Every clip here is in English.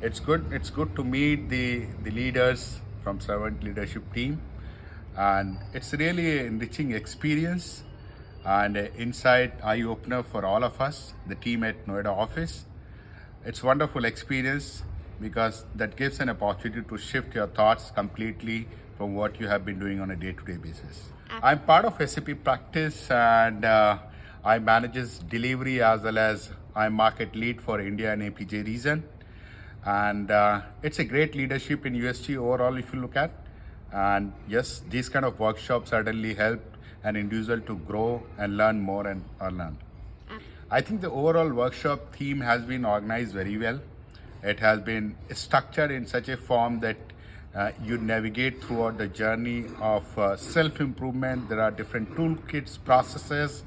It's good to meet the leaders from servant leadership team, and it's really an enriching experience and an insight eye opener for all of us, the team at Noida office. It's wonderful experience because that gives an opportunity to shift your thoughts completely from what you have been doing on a day-to-day basis. I'm part of SAP practice, and I manages delivery as well as I'm market lead for India and APJ region. And it's a great leadership in USG overall if you look at. And yes, these kind of workshops certainly help an individual to grow and learn more and learn. I think the overall workshop theme has been organized very well. It has been structured in such a form that you navigate throughout the journey of self-improvement. There are different toolkits, processes,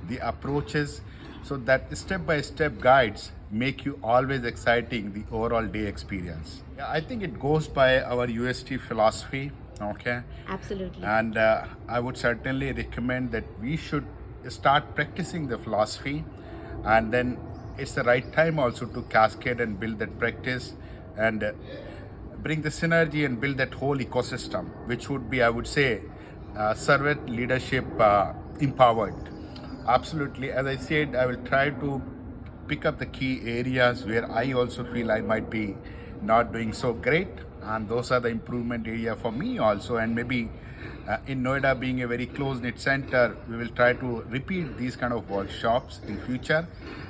the approaches, so that step-by-step guides make you always exciting the overall day experience. Yeah, I think it goes by our UST philosophy, okay? Absolutely. And I would certainly recommend that we should start practicing the philosophy, and then it's the right time also to cascade and build that practice and bring the synergy and build that whole ecosystem, which would be, I would say, servant leadership empowered. Absolutely. As I said, I will try to pick up the key areas where I also feel I might be not doing so great, and those are the improvement area for me also. And maybe in Noida being a very close-knit center, we will try to repeat these kind of workshops in future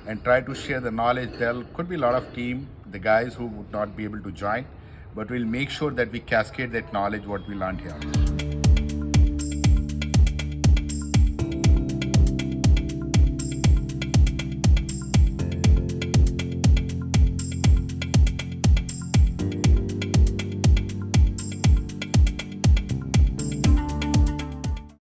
and try to share the knowledge. There could be a lot of team, the guys who would not be able to join, but we'll make sure that we cascade that knowledge what we learned here.